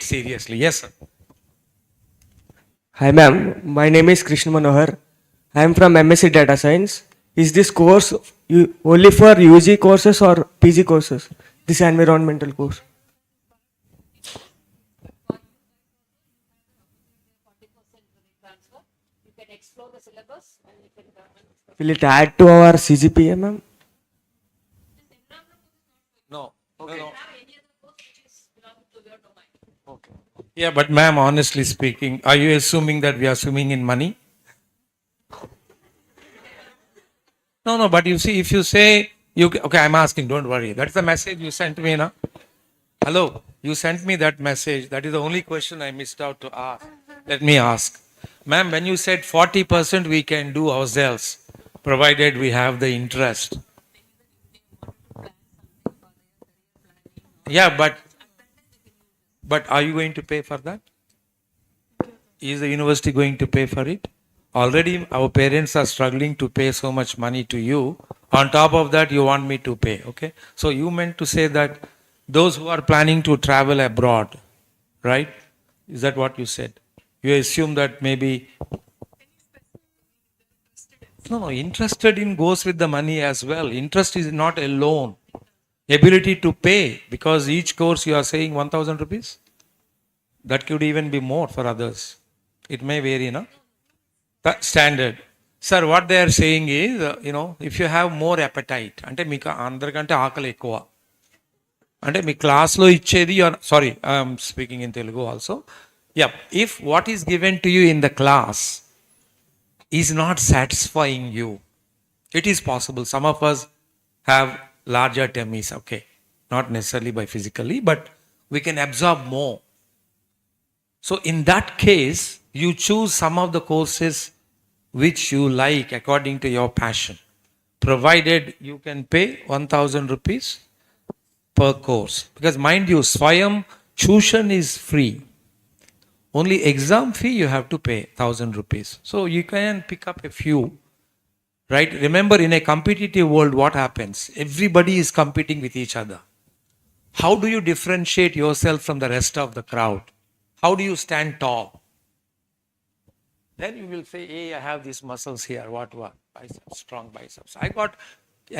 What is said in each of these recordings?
it seriously. Yes, sir. Hi ma'am, my name is Krishna Manohar. I am from MSc Data Science. Is this course only for UG courses or PG courses? This environmental course. You can explore the syllabus and you can Will it add to our CGPA ma'am? No. No. Okay. Yeah, but ma'am, honestly speaking, are you assuming that we are swimming in money? No, but you see, if you say, okay, I'm asking, don't worry. That's the message you sent me, na? Hello, you sent me that message. That is the only question I missed out to ask. Let me ask. Ma'am, when you said 40% we can do ourselves, provided we have the interest. Yeah, but are you going to pay for that? Is the university going to pay for it? Already our parents are struggling to pay so much money to you. On top of that, you want me to pay, okay? So you meant to say that those who are planning to travel abroad, right? Is that what you said? You assume that maybe... No, interested in goes with the money as well. Interest is not alone. Ability to pay, because each course you are saying 1,000 rupees. That could even be more for others. It may vary, no? Standard. Sir, what they are saying is, if you have more appetite, అంటే మీకు అందరికంటే ఆకలి ఎక్కువ అంటే మీ క్లాస్లో ఇచ్చేది sorry I'm speaking in Telugu also yeah if what is given to you in the class is not satisfying you it is possible some of us have larger tummies, okay, not necessarily by physically, but we can absorb more. So in that case, you choose some of the courses which you like according to your passion, provided you can pay 1,000 rupees per course. Because mind you, Swayam tuition is free. Only exam fee you have to pay 1,000 rupees. So you can pick up a few. Right? Remember, in a competitive world, what happens? Everybody is competing with each other. How do you differentiate yourself from the rest of the crowd? How do you stand tall? Then you will say, hey, I have these muscles here. What? Biceps, strong biceps. I got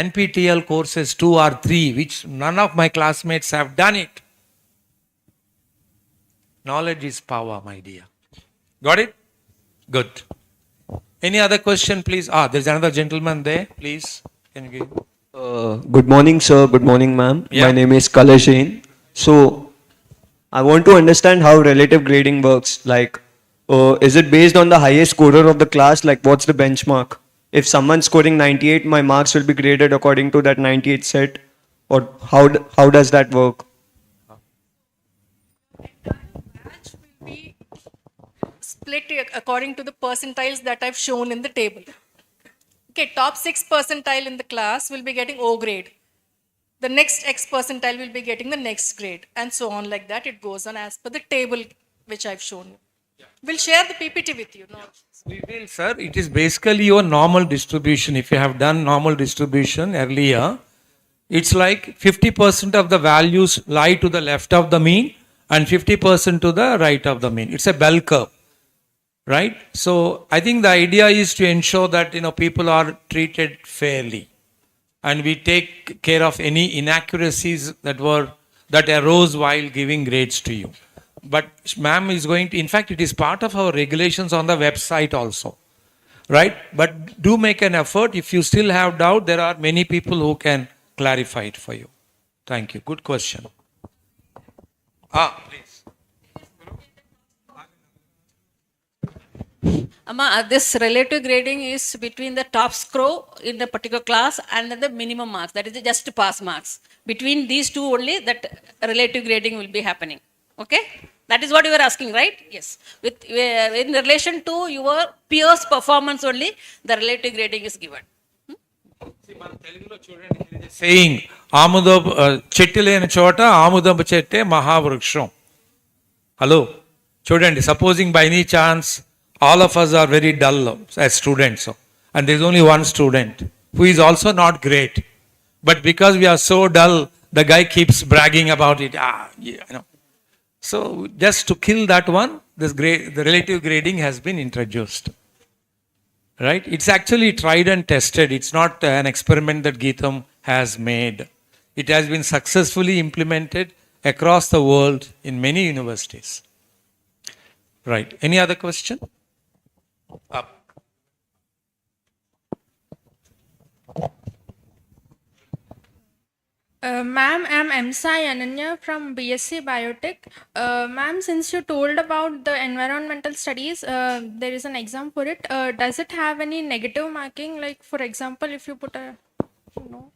NPTL courses 2 or 3, which none of my classmates have done it. Knowledge is power, my dear. Got it? Good. Any other question, please? There's another gentleman there. Please, can you give? Good morning, sir. Good morning, ma'am. Yeah. My name is Kalashin. So, I want to understand how relative grading works. Like, is it based on the highest scorer of the class? Like, what's the benchmark? If someone's scoring 98, my marks will be graded according to that 98 set. Or how does that work? batch will be split according to the percentiles that I've shown in the table. Okay, top 6 percentile in the class will be getting O grade. The next X percentile will be getting the next grade, and so on like that. It goes on as per the table which I've shown you. We'll share the PPT with you. No? We will, sir. It is basically your normal distribution. If you have done normal distribution earlier, it's like 50% of the values lie to the left of the mean and 50% to the right of the mean. It's a bell curve. Right? So I think the idea is to ensure that people are treated fairly, and we take care of any inaccuracies that arose while giving grades to you. But ma'am is going to, in fact, it is part of our regulations on the website also. Right? But do make an effort. If you still have doubt, there are many people who can clarify it for you. Thank you. Good question. Please. Amma, this relative grading is between the top score in the particular class and then the minimum marks. That is the just pass marks. Between these two only, that relative grading will be happening. Okay? That is what you were asking, right? Yes. In relation to your peers' performance only, the relative grading is given. Saying, చెట్టు లేని చోట ఆముదం చెట్టే మహావృక్షం. Hello? Children, supposing by any chance all of us are very dull as students, and there is only one student who is also not great, but because we are so dull, the guy keeps bragging about it. So just to kill that one, the relative grading has been introduced. Right? It's actually tried and tested. It's not an experiment that Geetam has made. It has been successfully implemented across the world in many universities. Right. Any other question? Up. Ma'am, I'm MSci Ananya from BSc Biotech. Ma'am, since you told about the environmental studies, there is an exam for it. Does it have any negative marking? Like, for example, if you put a no.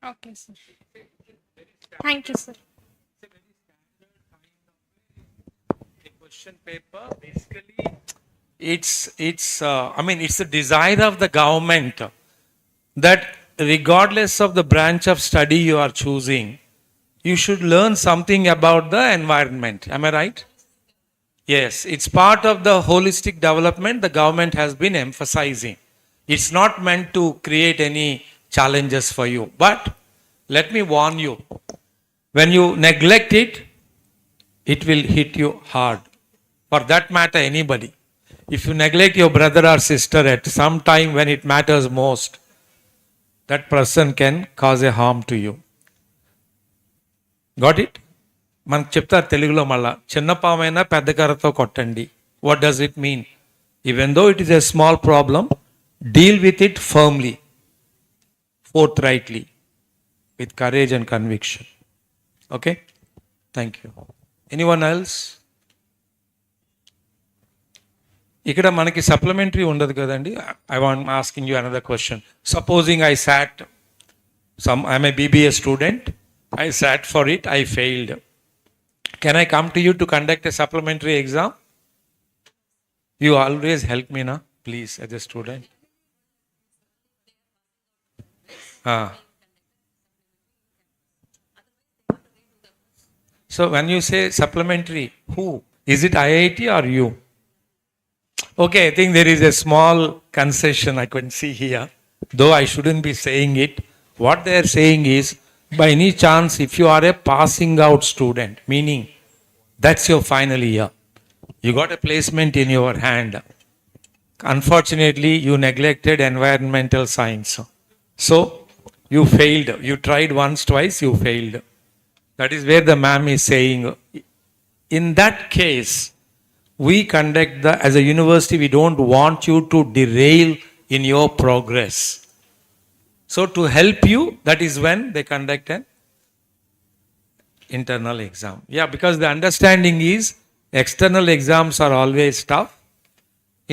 Okay, sir. Thank you, sir. The question paper basically it's the desire of the government that regardless of the branch of study you are choosing, you should learn something about the environment. Am I right? Yes, it's part of the holistic development the government has been emphasizing. It's not meant to create any challenges for you. But let me warn you, when you neglect it, it will hit you hard. For that matter, anybody. If you neglect your brother or sister at some time when it matters most, that person can cause a harm to you. Got it? మనకు చెప్తారు తెలుగులో మళ్ళా చిన్న పామైనా పెద్ద కర్రతో కొట్టండి. What does it mean? Even though it is a small problem, deal with it firmly, forthrightly, with courage and conviction. Okay? Thank you. Anyone else? ఇక్కడ మనకి సప్లిమెంటరీ ఉండదు కదండి. I'm asking you another question. Supposing I sat, I'm a BBA student, I sat for it, I failed. Can I come to you to conduct a supplementary exam? You always help me, na? Please, as a student. So when you say supplementary, who? Is it IIT or you? Okay, I think there is a small concession I can see here, though I shouldn't be saying it. What they are saying is, by any chance, if you are a passing out student, meaning that's your final year, you got a placement in your hand. Unfortunately, you neglected environmental science. So, you failed. You tried once, twice, you failed. That is where the ma'am is saying, in that case, we conduct as a university, we don't want you to derail in your progress. So to help you, that is when they conduct an internal exam. Yeah, because the understanding is external exams are always tough.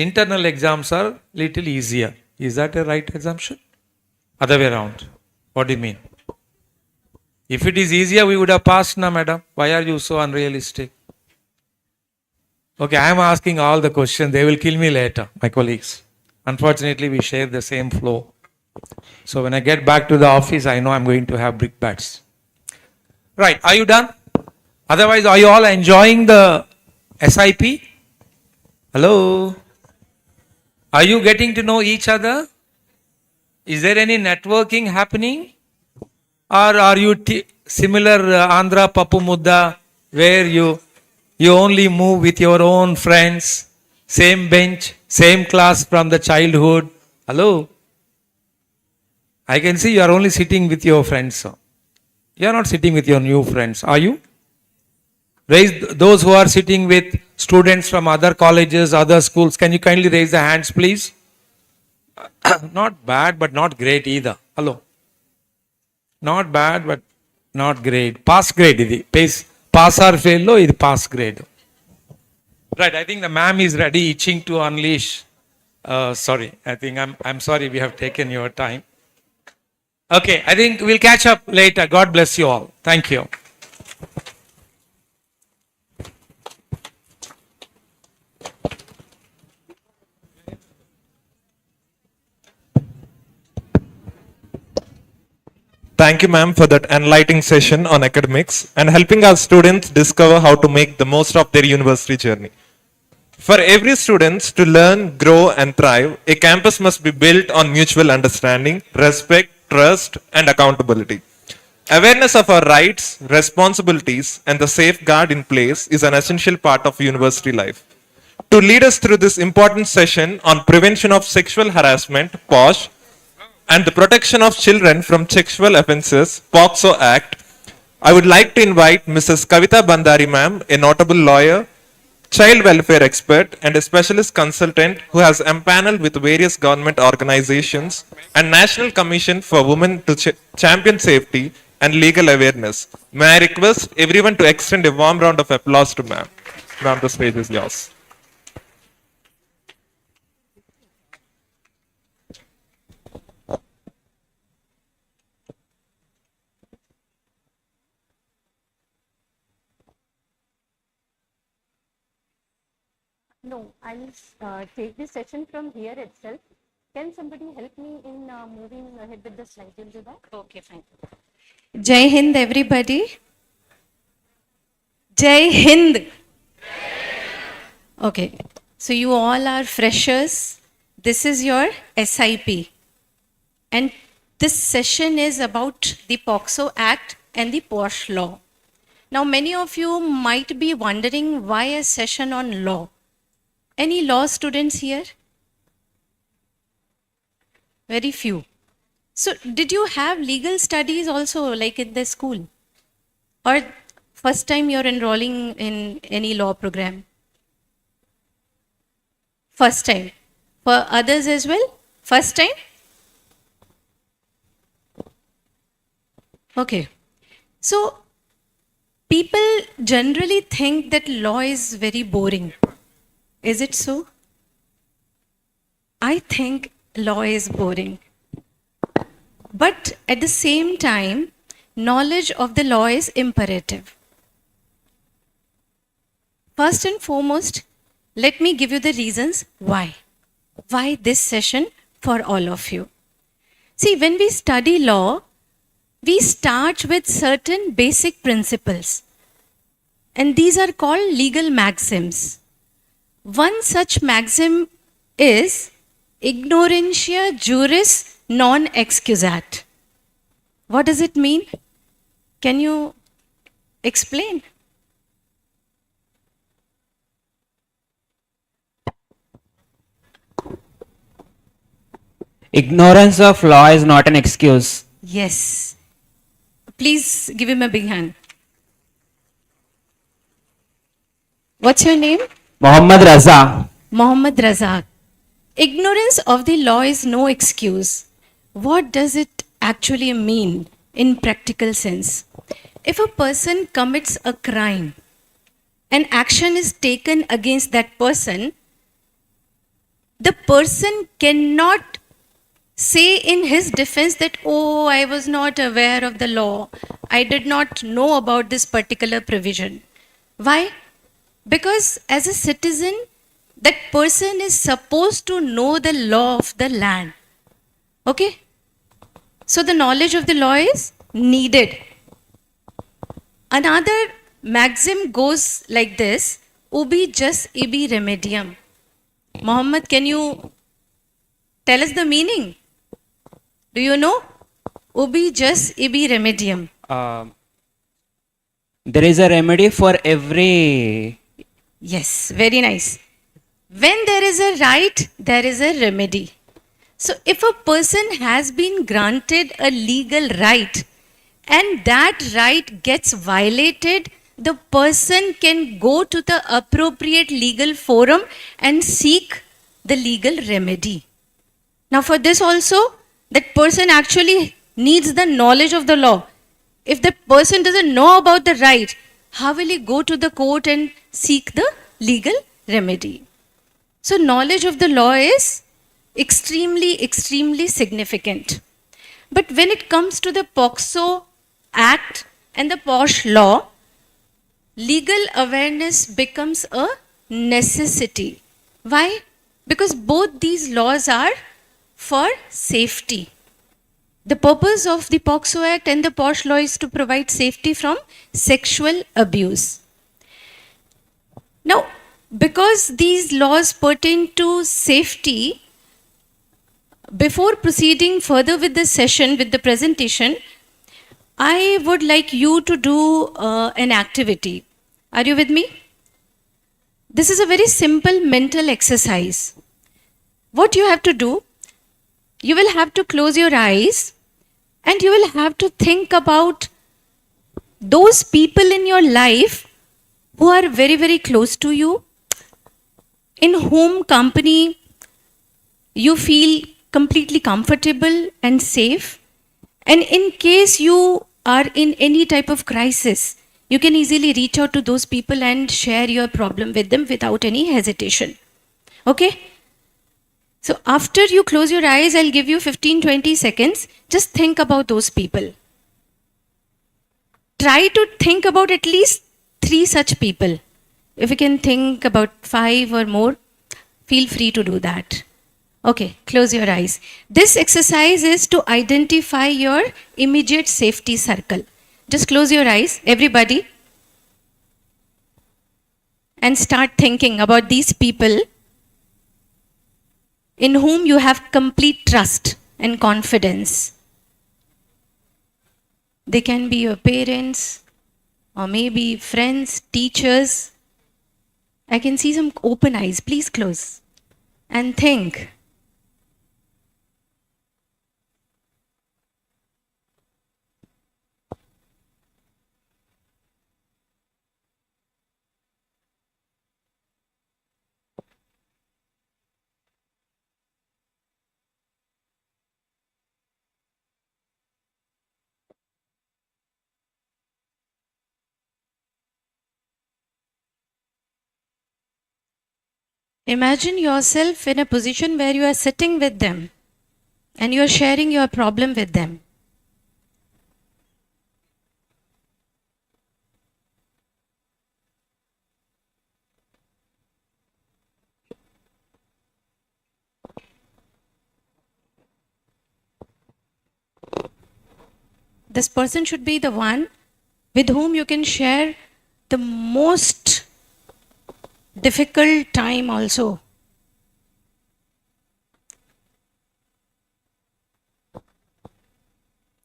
Internal exams are little easier. Is that a right assumption? Other way around. What do you mean? If it is easier, we would have passed now, madam. Why are you so unrealistic? Okay, I am asking all the questions. They will kill me later, my colleagues. Unfortunately, we share the same flow. So when I get back to the office, I know I'm going to have brickbats. Right, are you done? Otherwise, are you all enjoying the SIP? Hello? Are you getting to know each other? Is there any networking happening? Or are you similar Andhra Papu Mudda, where you only move with your own friends, same bench, same class from the childhood? Hello? I can see you are only sitting with your friends. You are not sitting with your new friends, are you? Raise those who are sitting with students from other colleges, other schools. Can you kindly raise the hands, please? Not bad, but not great either. Hello? Not bad, but not great. Pass grade. Pass or fail, lo, ఇది pass grade. Right, I think the ma'am is ready, itching to unleash. Sorry, I think I'm sorry we have taken your time. Okay, I think we'll catch up later. God bless you all. Thank you. Thank you, ma'am, for that enlightening session on academics and helping our students discover how to make the most of their university journey. For every student to learn, grow, and thrive, a campus must be built on mutual understanding, respect, trust, and accountability. Awareness of our rights, responsibilities, and the safeguard in place is an essential part of university life. To lead us through this important session on prevention of sexual harassment, POSH, and the protection of children from sexual offences, POXO Act, I would like to invite Mrs. Kavita Bandari ma'am, a notable lawyer, child welfare expert, and a specialist consultant who has empaneled with various government organizations and National Commission for Women to champion safety and legal awareness. May I request everyone to extend a warm round of applause to ma'am. Ma'am, the stage is yours. No, I'll take this session from here itself. Can somebody help me in moving ahead with the slide? Will do that? Okay, fine. Jai Hind, everybody. Jai Hind. Okay, so you all are freshers. This is your SIP. And this session is about the POXO Act and the POSH law. Now, many of you might be wondering why a session on law. Any law students here? Very few. So, did you have legal studies also like in the school? Or first time you're enrolling in any law program? First time. For others as well? First time? Okay. So, people generally think that law is very boring. Is it so? I think law is boring. But at the same time, knowledge of the law is imperative. First and foremost, let me give you the reasons why. Why this session for all of you. See, when we study law, we start with certain basic principles. And these are called legal maxims. One such maxim is ignorantia juris non excusat. What does it mean? Can you explain? Ignorance of law is not an excuse. Yes. Please give him a big hand. What's your name? Muhammad Raza. Mohammad Razak. Ignorance of the law is no excuse. What does it actually mean in practical sense? If a person commits a crime and action is taken against that person, the person cannot say in his defense that, oh, I was not aware of the law. I did not know about this particular provision. Why? Because as a citizen, that person is supposed to know the law of the land. Okay? So the knowledge of the law is needed. Another maxim goes like this, ubi jus ibi remedium. Mohammed, can you tell us the meaning? Do you know? Ubi jus ibi remedium. There is a remedy for every. Yes, very nice. When there is a right, there is a remedy. So if a person has been granted a legal right and that right gets violated, the person can go to the appropriate legal forum and seek the legal remedy. Now for this also, that person actually needs the knowledge of the law. If the person doesn't know about the right, how will he go to the court and seek the legal remedy? So knowledge of the law is extremely significant. But when it comes to the POXO Act and the POSH law, legal awareness becomes a necessity. Why? Because both these laws are for safety. The purpose of the POXO Act and the POSH law is to provide safety from sexual abuse. Now, because these laws pertain to safety, before proceeding further with the session, with the presentation, I would like you to do an activity. Are you with me? This is a very simple mental exercise. What you have to do, you will have to close your eyes and you will have to think about those people in your life who are very, very close to you, in whom company you feel completely comfortable and safe. And in case you are in any type of crisis, you can easily reach out to those people and share your problem with them without any hesitation. Okay? So after you close your eyes, I'll give you 15-20 seconds. Just think about those people. Try to think about at least 3 such people. If you can think about 5 or more, feel free to do that. Okay, close your eyes. This exercise is to identify your immediate safety circle. Just close your eyes, everybody, and start thinking about these people in whom you have complete trust and confidence. They can be your parents, or maybe friends, teachers. I can see some open eyes. Please close and think. Imagine yourself in a position where you are sitting with them and you are sharing your problem with them. This person should be the one with whom you can share the most difficult time also.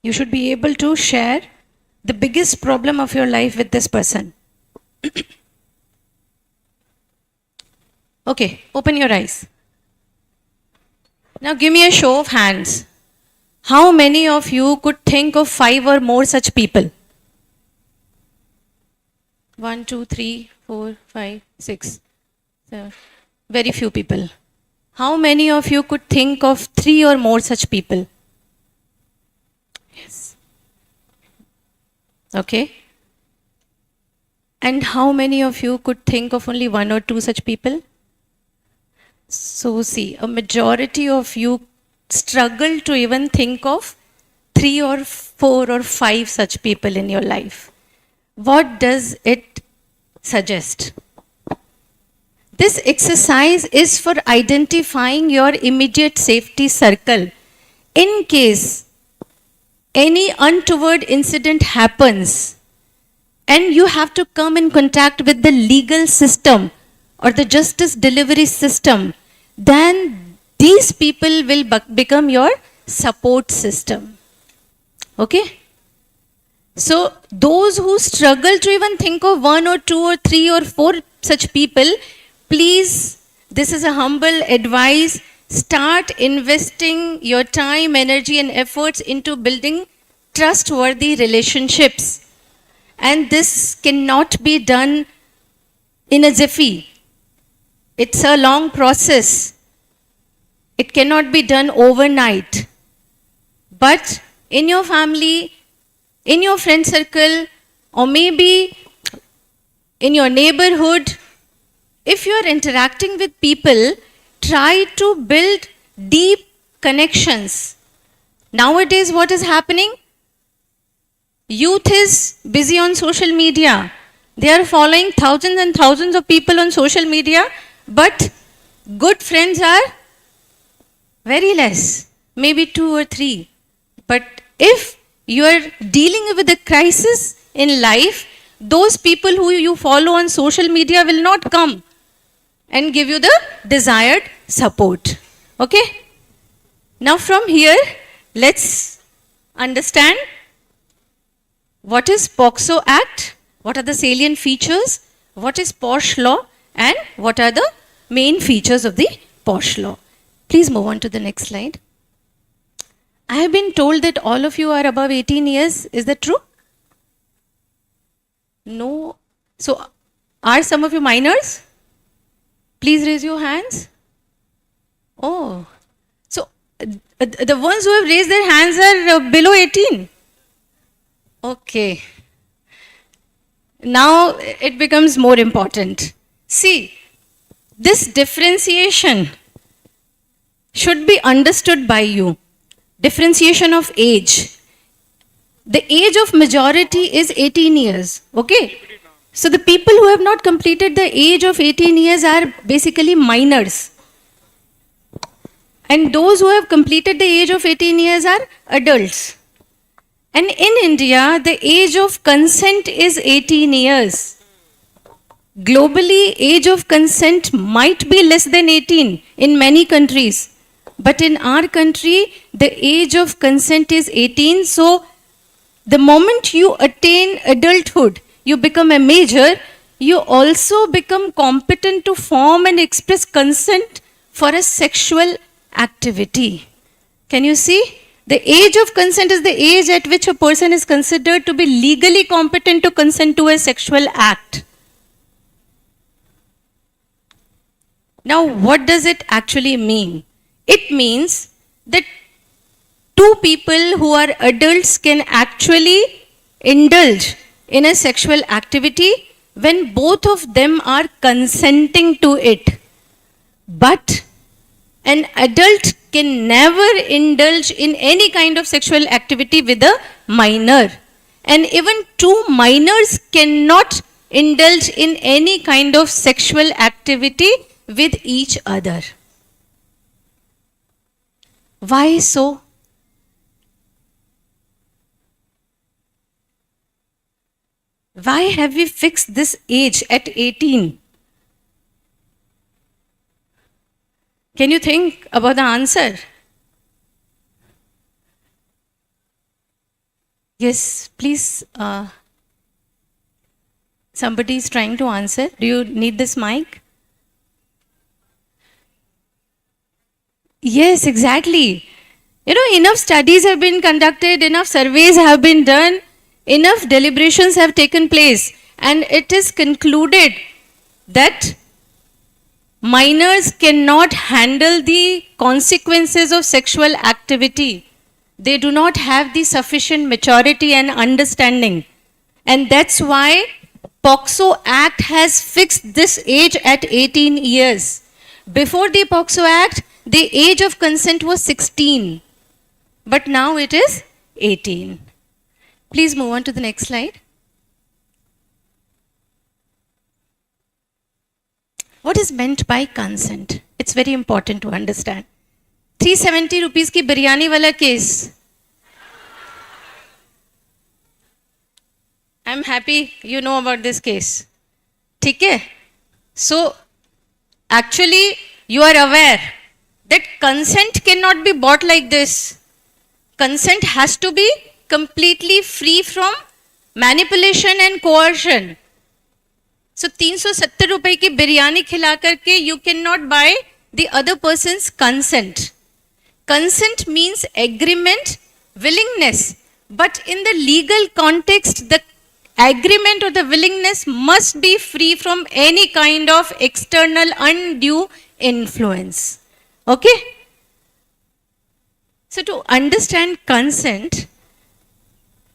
You should be able to share the biggest problem of your life with this person. Okay, open your eyes. Now give me a show of hands. How many of you could think of 5 or more such people? 1, 2, 3, 4, 5, 6, 7. Very few people. How many of you could think of 3 or more such people? Yes. Okay. And how many of you could think of only 1 or 2 such people? So see, a majority of you struggle to even think of 3 or 4 or 5 such people in your life. What does it suggest? This exercise is for identifying your immediate safety circle. In case any untoward incident happens and you have to come in contact with the legal system or the justice delivery system, then these people will become your support system. Okay? So those who struggle to even think of 1 or 2 or 3 or 4 such people, please, this is a humble advice, start investing your time, energy and efforts into building trustworthy relationships. And this cannot be done in a jiffy. It's a long process. It cannot be done overnight. But in your family, in your friend circle, or maybe in your neighborhood, if you are interacting with people, try to build deep connections. Nowadays, what is happening? Youth is busy on social media. They are following thousands and thousands of people on social media, but good friends are very less, maybe 2 or 3. But if you are dealing with a crisis in life, those people who you follow on social media will not come and give you the desired support. Okay? Now from here, let's understand what is POXO Act, what are the salient features, what is POSH law, and what are the main features of the POSH law. Please move on to the next slide. I have been told that all of you are above 18 years. Is that true? No. So, are some of you minors? Please raise your hands. Oh. So, the ones who have raised their hands are below 18. Okay. Now it becomes more important. See, this differentiation should be understood by you. Differentiation of age. The age of majority is 18 years. Okay? So the people who have not completed the age of 18 years are basically minors. And those who have completed the age of 18 years are adults. And in India, the age of consent is 18 years. Globally, age of consent might be less than 18 in many countries. But in our country, the age of consent is 18. So, the moment you attain adulthood, you become a major, you also become competent to form and express consent for a sexual activity. Can you see? The age of consent is the age at which a person is considered to be legally competent to consent to a sexual act. Now, what does it actually mean? It means that two people who are adults can actually indulge in a sexual activity when both of them are consenting to it. But an adult can never indulge in any kind of sexual activity with a minor. And even two minors cannot indulge in any kind of sexual activity with each other. Why so? Why have we fixed this age at 18? Can you think about the answer? Yes, please. Somebody is trying to answer. Do you need this mic? Yes, exactly. You know, enough studies have been conducted, enough surveys have been done, enough deliberations have taken place, and it is concluded that minors cannot handle the consequences of sexual activity. They do not have the sufficient maturity and understanding. And that's why POXO Act has fixed this age at 18 years. Before the POXO Act, the age of consent was 16. But now it is 18. Please move on to the next slide. What is meant by consent? It's very important to understand. 370 rupees ki biryani wala case. I'm happy you know about this case. ठीक है? So, actually, you are aware that consent cannot be bought like this. Consent has to be completely free from manipulation and coercion. So 370 रुपए की बिरयानी खिला करके you cannot buy the other person's consent. Consent means agreement, willingness. But in the legal context, the agreement or the willingness must be free from any kind of external undue influence. Okay? So to understand consent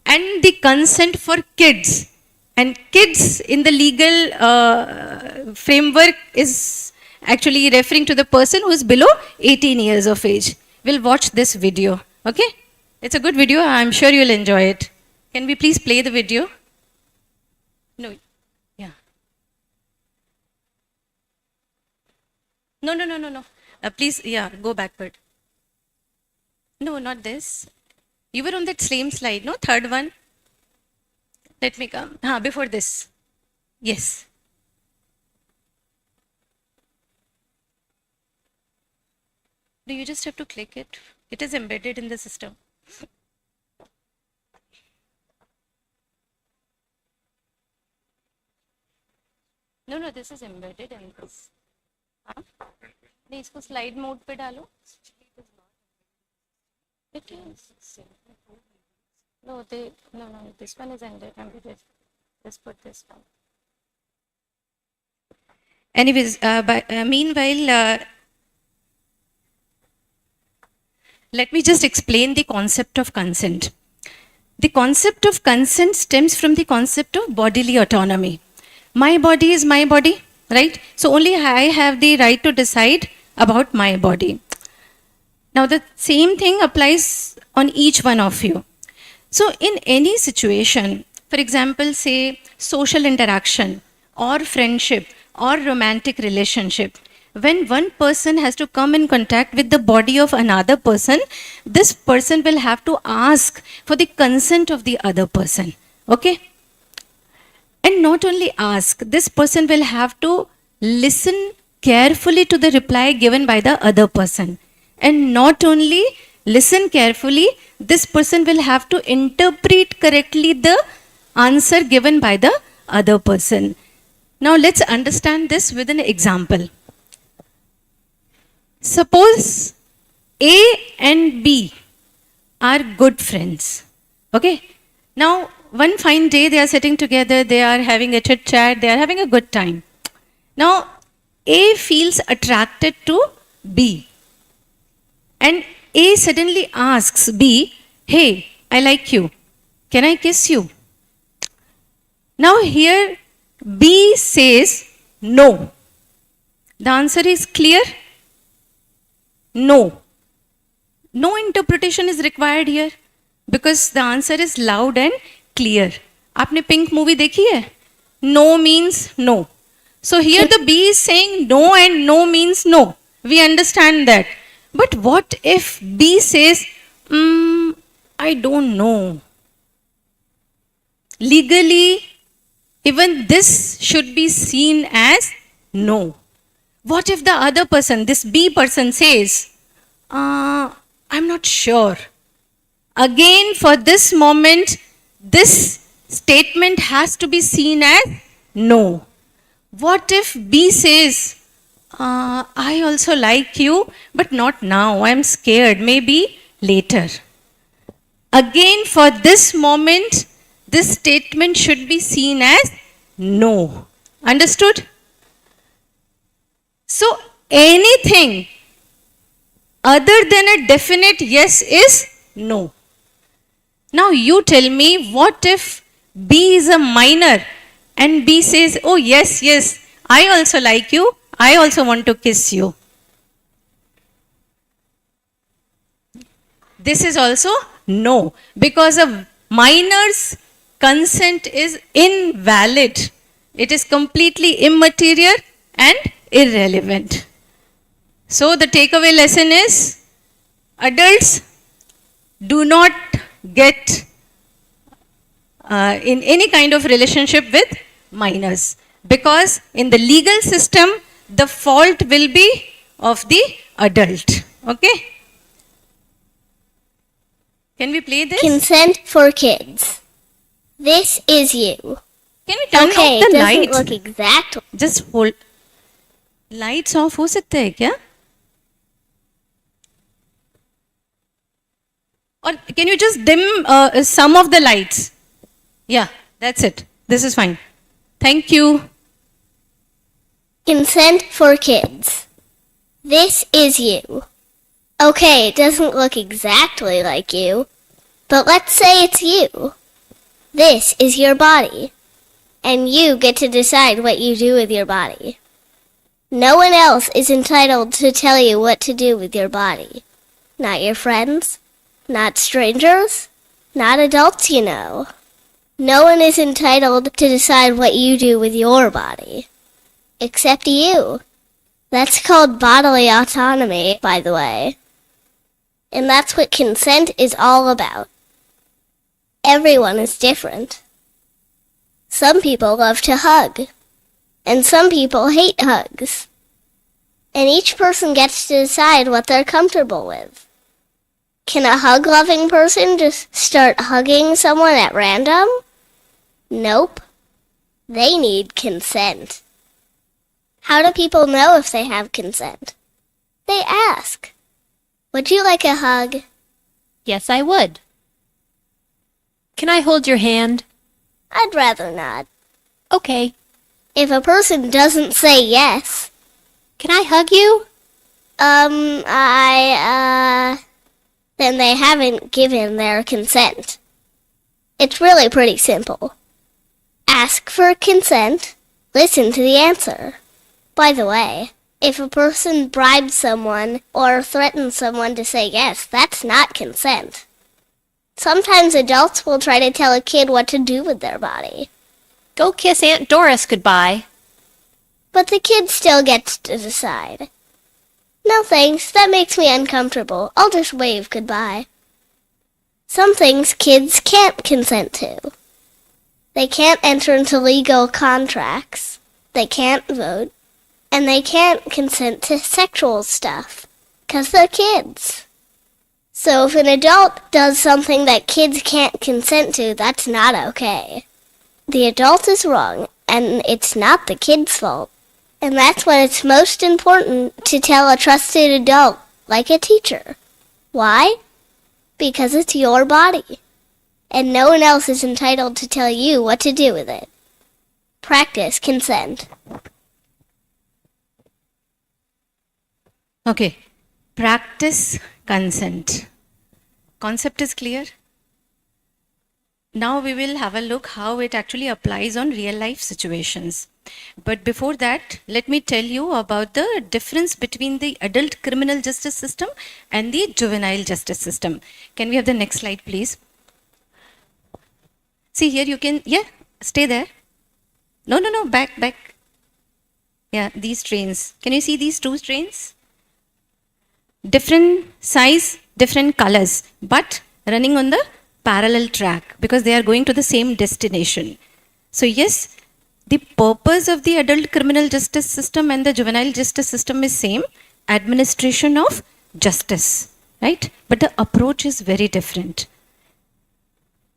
and the consent for kids, and kids in the legal framework is actually referring to the person who is below 18 years of age. We'll watch this video. Okay? It's a good video. I'm sure you'll enjoy it. Can we please play the video? No. Yeah. No. Please, yeah, go backward. No, not this. You were on that same slide, no? Third one. Let me come. Before this. Yes. Do you just have to click it? It is embedded in the system. No, no, this is embedded in this. हाँ? नहीं इसको slide mode पे डालो. It is. No, this one is embedded. Let's put this one. Anyways, meanwhile, let me just explain the concept of consent. The concept of consent stems from the concept of bodily autonomy. My body is my body, right? So only I have the right to decide about my body. Now the same thing applies on each one of you. So in any situation, for example, say social interaction or friendship or romantic relationship, when one person has to come in contact with the body of another person, this person will have to ask for the consent of the other person. Okay? And not only ask, this person will have to listen carefully to the reply given by the other person. And not only listen carefully, this person will have to interpret correctly the answer given by the other person. Now let's understand this with an example. Suppose A and B are good friends. Okay? Now, one fine day they are sitting together, they are having a chit chat, they are having a good time. Now, A feels attracted to B. And A suddenly asks B, hey, I like you. Can I kiss you? Now, here B says no. The answer is clear? No. No interpretation is required here because the answer is loud and clear. आपने Pink movie देखी है? No means no. So here the B is saying no and no means no. We understand that. But what if B says, I don't know. Legally, even this should be seen as no. What if the other person, this B person says, I'm not sure. Again, for this moment, this statement has to be seen as no. What if B says, I also like you, but not now. I'm scared. Maybe later. Again, for this moment, this statement should be seen as no. Understood? So, anything other than a definite yes is no. Now, you tell me, what if B is a minor and B says, oh, yes, yes, I also like you, I also want to kiss you. This is also no, because a minor's consent is invalid. It is completely immaterial and irrelevant. So the takeaway lesson is, adults do not get in any kind of relationship with minors, because in the legal system, the fault will be of the adult. Okay? Can we play this? Consent for kids. This is you. Can we turn Okay, off it the doesn't lights? look exactly. Just hold. Lights off हो सकता है क्या? Or can you just dim some of the lights? Yeah, that's it. This is fine. Thank you. Consent for kids. This is you. Okay, it doesn't look exactly like you, but let's say it's you. This is your body, and you get to decide what you do with your body. No one else is entitled to tell you what to do with your body. Not your friends, not strangers, not adults you know. No one is entitled to decide what you do with your body. Except you. That's called bodily autonomy, by the way. And that's what consent is all about. Everyone is different. Some people love to hug, and some people hate hugs. And each person gets to decide what they're comfortable with. Can a hug-loving person just start hugging someone at random? Nope. They need consent. How do people know if they have consent? They ask. Would you like a hug? Yes, I would. Can I hold your hand? I'd rather not. Okay. If a person doesn't say yes, Can I hug you? then they haven't given their consent. It's really pretty simple. Ask for consent, listen to the answer. By the way, if a person bribes someone or threatens someone to say yes, that's not consent. Sometimes adults will try to tell a kid what to do with their body, Go kiss Aunt Doris goodbye. but the kid still gets to decide. No thanks, that makes me uncomfortable. I'll just wave goodbye. Some things kids can't consent to. They can't enter into legal contracts. They can't vote. And they can't consent to sexual stuff. 'Cause they're kids. So if an adult does something that kids can't consent to, that's not okay. The adult is wrong, and it's not the kid's fault. And that's when it's most important to tell a trusted adult, like a teacher. Why? Because it's your body. And no one else is entitled to tell you what to do with it. Practice consent. Okay. Practice consent. Concept is clear? Now we will have a look how it actually applies on real life situations. But before that, let me tell you about the difference between the adult criminal justice system and the juvenile justice system. Can we have the next slide, please? See here, you can, stay there. No, back. Yeah, these trains. Can you see these two trains? Different size, different colors, but running on the parallel track because they are going to the same destination. So yes, the purpose of the adult criminal justice system and the juvenile justice system is same, administration of justice, right? But the approach is very different.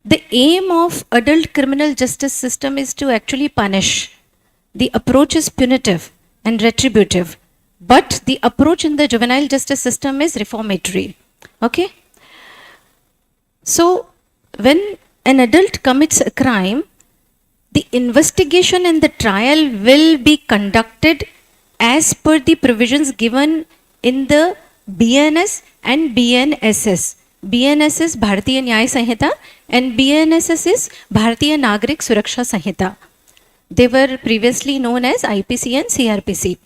The aim of adult criminal justice system is to actually punish. The approach is punitive and retributive. But the approach in the juvenile justice system is reformatory. Okay? So, when an adult commits a crime, the investigation and the trial will be conducted as per the provisions given in the BNS and BNSS. BNS is Bharatiya Nyaya Sanhita and BNSS is Bharatiya Nagrik Suraksha Sanhita. They were previously known as IPC and CRPC.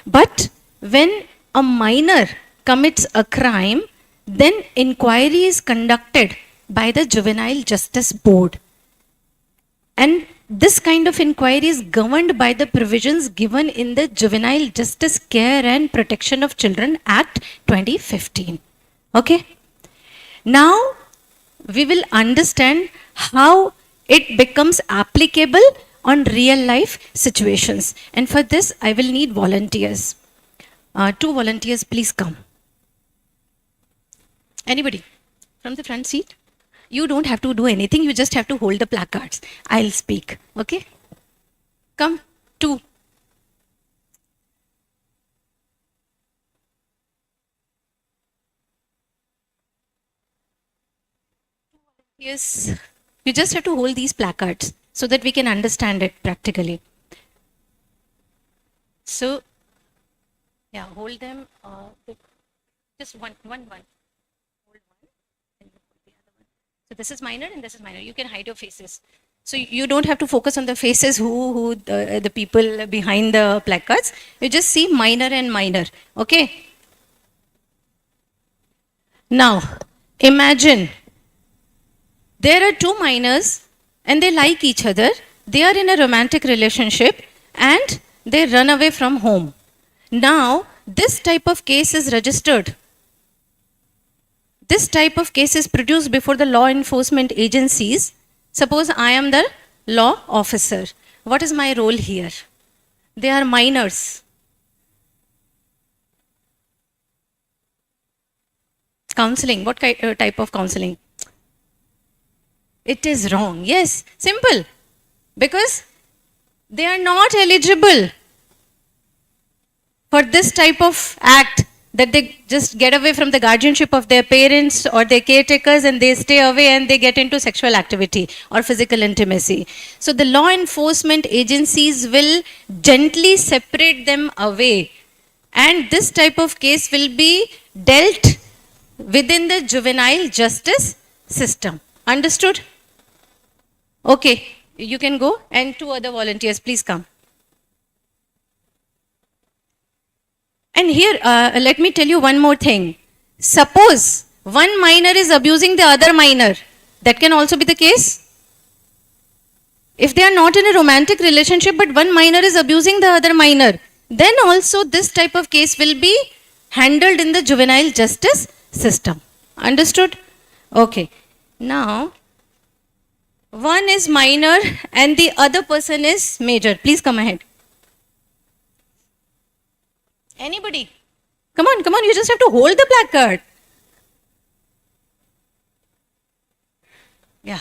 But when a minor commits a crime, then inquiry is conducted by the Juvenile Justice Board. And this kind of inquiry is governed by the provisions given in the Juvenile Justice Care and Protection of Children Act 2015. Okay? Now, we will understand how it becomes applicable on real life situations. And for this, I will need volunteers. 2 volunteers, please come. Anybody from the front seat? You don't have to do anything. You just have to hold the placards. I'll speak. Okay? Come, 2. Yes. You just have to hold these placards so that we can understand it practically. So, yeah, hold them. Just one. Hold one. And you hold the other one. So this is minor and this is minor. You can hide your faces. So you don't have to focus on the faces who the people behind the placards. You just see minor and minor. Okay. Now, imagine there are 2 minors and they like each other. They are in a romantic relationship and they run away from home. Now, this type of case is registered. This type of case is produced before the law enforcement agencies. Suppose I am the law officer. What is my role here? They are minors. Counseling. What type of counseling? It is wrong. Yes, simple. Because they are not eligible. for this type of act, that they just get away from the guardianship of their parents or their caretakers and they stay away and they get into sexual activity or physical intimacy. So the law enforcement agencies will gently separate them away, and this type of case will be dealt within the juvenile justice system. Understood? Okay, you can go, and 2 other volunteers, please come. And here, let me tell you one more thing. Suppose one minor is abusing the other minor, that can also be the case. If they are not in a romantic relationship, but one minor is abusing the other minor, then also this type of case will be handled in the juvenile justice system. Understood? Okay. Now, one is minor and the other person is major. Please come ahead. Anybody? Come on, you just have to hold the placard. Yeah.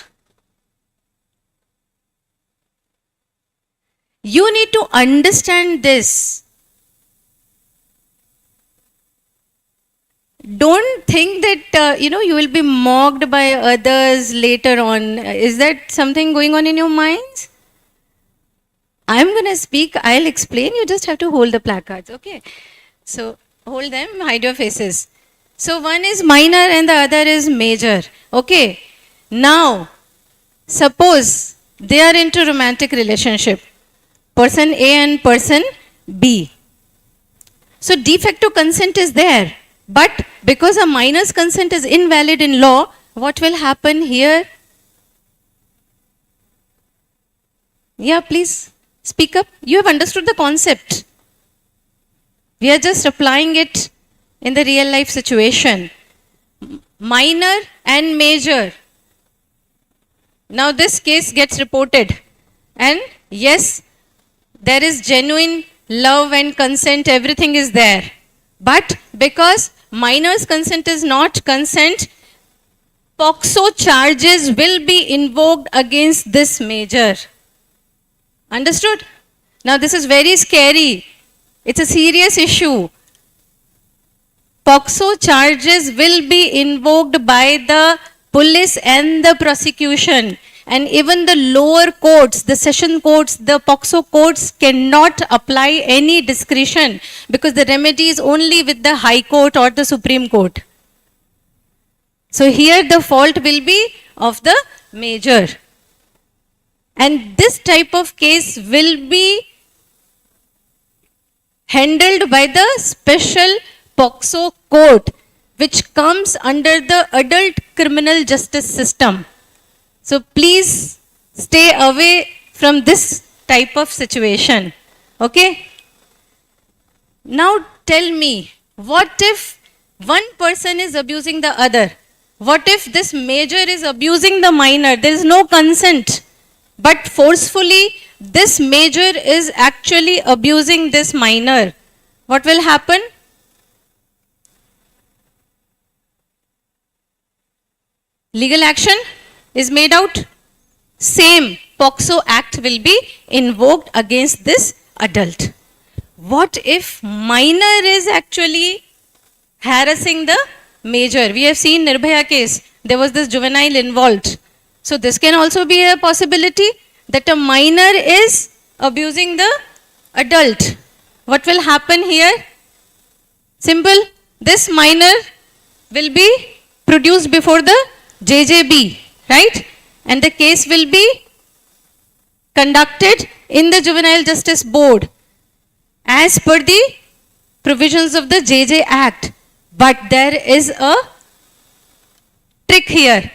You need to understand this. Don't think that, you will be mocked by others later on. Is that something going on in your minds? I'm going to speak, I'll explain, you just have to hold the placards, okay? So, hold them, hide your faces. So, one is minor and the other is major, okay? Now, suppose they are into romantic relationship, person A and person B. So, de facto consent is there, but because a minor's consent is invalid in law, what will happen here? Yeah, please. Speak up. You have understood the concept. We are just applying it in the real life situation. Minor and major. Now this case gets reported. And yes, there is genuine love and consent, everything is there. But because minor's consent is not consent, POXO charges will be invoked against this major. Understood? Now this is very scary. It's a serious issue. POXO charges will be invoked by the police and the prosecution. And even the lower courts, the session courts, the POXO courts cannot apply any discretion because the remedy is only with the High Court or the Supreme Court. So here the fault will be of the major. And this type of case will be handled by the special POXO court, which comes under the adult criminal justice system. So please stay away from this type of situation. Okay? Now tell me, what if one person is abusing the other? What if this major is abusing the minor? There is no consent. But forcefully, this major is actually abusing this minor. What will happen? Legal action is made out. Same POXO Act will be invoked against this adult. What if minor is actually harassing the major? We have seen Nirbhaya case. There was this juvenile involved. So this can also be a possibility that a minor is abusing the adult. What will happen here? Simple. This minor will be produced before the JJB, right? And the case will be conducted in the Juvenile Justice Board as per the provisions of the JJ Act. But there is a trick here.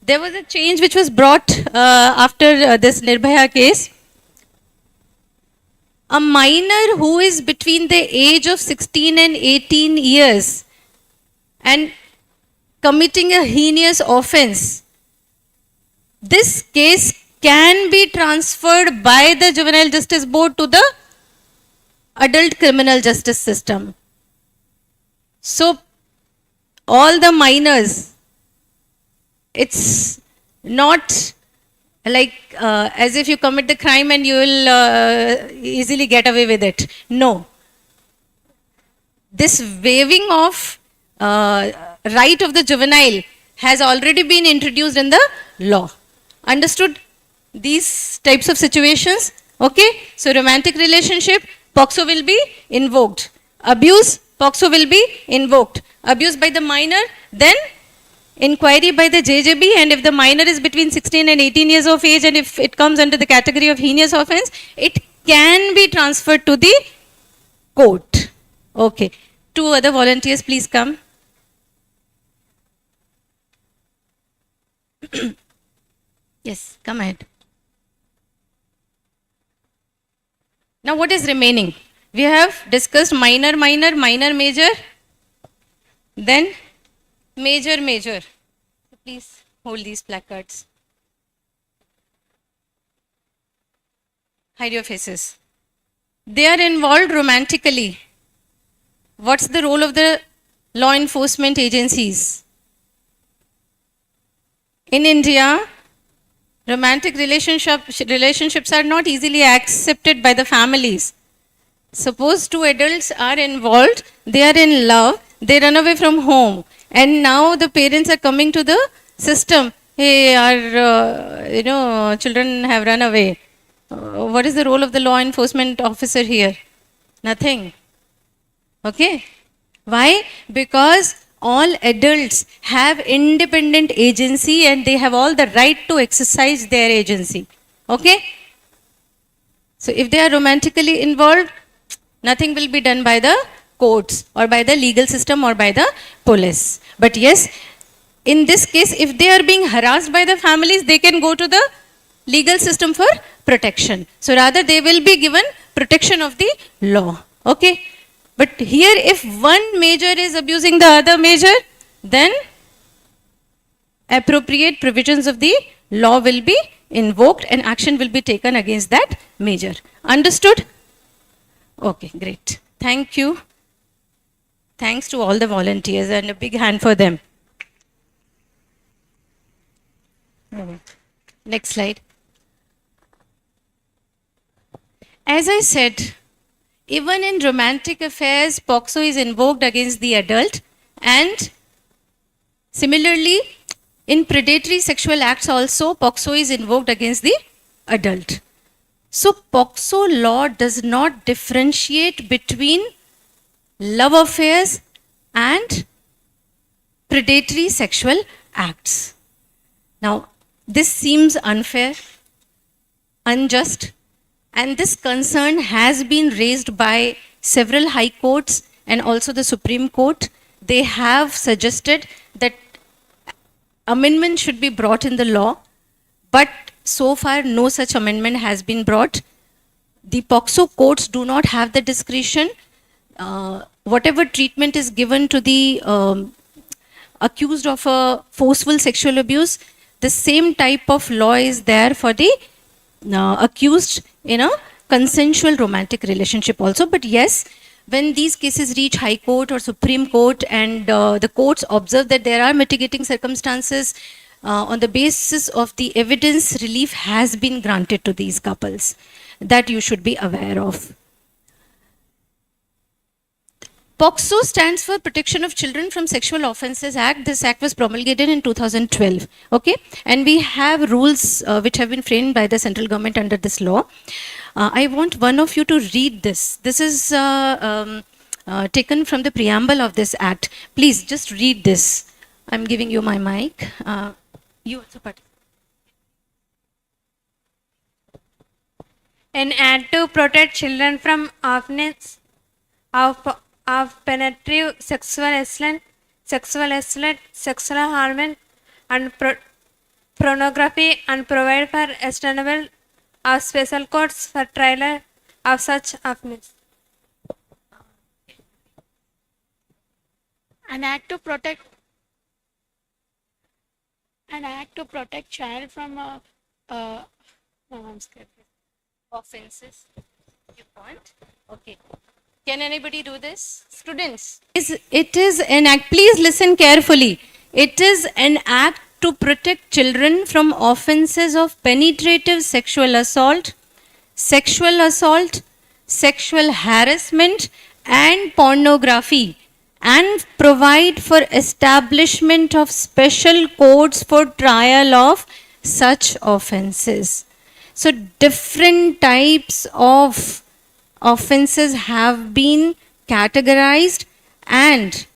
There was a change which was brought after this Nirbhaya case. A minor who is between the age of 16 and 18 years and committing a heinous offense, this case can be transferred by the Juvenile Justice Board to the adult criminal justice system. So, all the minors, it's not like as if you commit the crime and you will easily get away with it. No. this waiving of right of the juvenile has already been introduced in the law. Understood these types of situations? Okay, so romantic relationship, POXO will be invoked. Abuse, POXO will be invoked. Abuse by the minor, then inquiry by the JJB, and if the minor is between 16 and 18 years of age and if it comes under the category of heinous offense, it can be transferred to the court. Okay. 2 other volunteers, please come. Yes, come ahead. Now what is remaining? We have discussed minor, minor, minor, major, then major, major. Please hold these placards. Hide your faces. They are involved romantically. What's the role of the law enforcement agencies? In India, romantic relationships are not easily accepted by the families. Suppose 2 adults are involved, they are in love, they run away from home, and now the parents are coming to the system. Hey, our children have run away. What is the role of the law enforcement officer here? Nothing. Okay. Why? Because all adults have independent agency and they have all the right to exercise their agency. Okay. So if they are romantically involved, nothing will be done by the courts or by the legal system or by the police. But yes, in this case, if they are being harassed by the families, they can go to the legal system for protection. So rather they will be given protection of the law. Okay. But here if one major is abusing the other major, then appropriate provisions of the law will be invoked and action will be taken against that major. Understood? Okay, great. Thank you. Thanks to all the volunteers and a big hand for them. Next slide. As I said, even in romantic affairs, POXO is invoked against the adult, and similarly, in predatory sexual acts also, POXO is invoked against the adult. So, POXO law does not differentiate between love affairs and predatory sexual acts. Now, this seems unfair, unjust, and this concern has been raised by several high courts and also the Supreme Court. They have suggested that amendment should be brought in the law, but so far no such amendment has been brought. The POXO courts do not have the discretion. Whatever treatment is given to the accused of a forceful sexual abuse, the same type of law is there for the accused in a consensual romantic relationship also. But yes, when these cases reach High Court or Supreme Court and the courts observe that there are mitigating circumstances, on the basis of the evidence, relief has been granted to these couples. That you should be aware of. POXO stands for Protection of Children from Sexual Offences Act. This act was promulgated in 2012. Okay, and we have rules which have been framed by the central government under this law. I want one of you to read this. This is taken from the preamble of this act. Please just read this. I'm giving you my mic. You also participate. An act to protect children from offense of penetrative sexual assault, sexual harm, and pornography, and provide for establishment of special courts for trial of such offences. An act to protect child from I'm scared. Offenses. You want? Okay. Can anybody do this? Students. It is an act. Please listen carefully. It is an act to protect children from offenses of penetrative sexual assault, sexual harassment, and pornography, and provide for establishment of special courts for trial of such offences. So different types of offences have been categorized, and